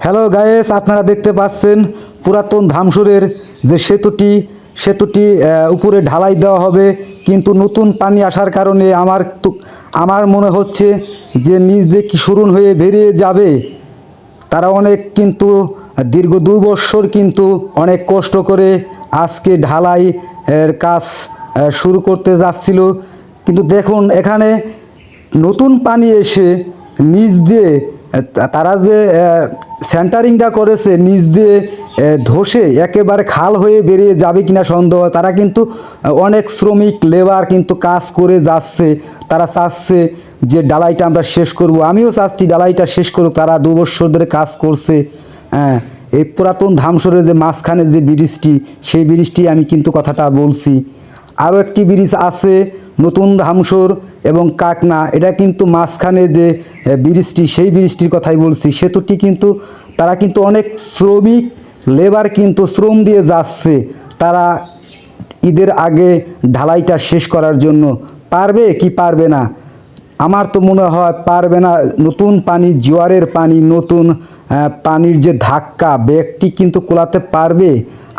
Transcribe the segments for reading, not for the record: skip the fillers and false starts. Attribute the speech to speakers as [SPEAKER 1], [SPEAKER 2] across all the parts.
[SPEAKER 1] Hello guys, আপনারা দেখতে পাচ্ছেন পুরাতন ধামসুরের যে সেতুটি উপরে ঢালাই দেওয়া হবে, কিন্তু নতুন পানি আসার কারণে আমার মনে হচ্ছে যে নিচ দিয়ে কি শুরু হয়ে বেরিয়ে যাবে। তারা অনেক কিন্তু দীর্ঘ 2 বছর কিন্তু অনেক কষ্ট করে আজকে ঢালাই এর কাজ শুরু করতে যাচ্ছিল, কিন্তু দেখুন এখানে নতুন পানি এসে নিচ দিয়ে তারা যে সেন্টারিংটা করেছে নিচ দিয়ে ধসে একেবারে খাল হয়ে বেরিয়ে যাবে কিনা সন্দেহ। তারা কিন্তু অনেক শ্রমিক লেবার কিন্তু কাজ করে যাচ্ছে, তারা চাচ্ছে যে ডালাইটা আমরা শেষ করব। আমিও চাচ্ছি ডালাইটা শেষ করুক। তারা 2 বছর ধরে কাজ করছে। হ্যাঁ, এই পুরাতন ধামসরের যে মাঝখানে যে ব্রিজটি, সেই ব্রিজটি আমি কিন্তু কথাটা বলছি। আরও একটি ব্রিজ আছে নতুন ধামসর এবং কাকনা, এটা কিন্তু মাঝখানে যে ব্রিজটি, সেই ব্রিজটির কথাই বলছি। সেতুটি কিন্তু তারা কিন্তু অনেক শ্রমিক লেবার কিন্তু শ্রম দিয়ে যাচ্ছে, তারা ঈদের আগে ঢালাইটা শেষ করার জন্য। পারবে কি পারবে না? আমার তো মনে হয় পারবে না। নতুন পানি, জোয়ারের পানি, নতুন পানির যে ধাক্কা, ব্যাগটি কিন্তু কোলাতে পারবে?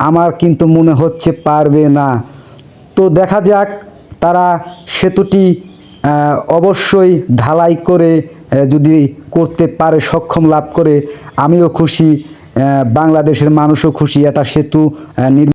[SPEAKER 1] আমার কিন্তু মনে হচ্ছে পারবে না। তো দেখা যাক, তারা সেতুটি অবশ্যই ঢালাই করে যদি করতে পারে, সক্ষম লাভ করে, আমিও খুশি, বাংলাদেশের মানুষও খুশি। এটা সেতু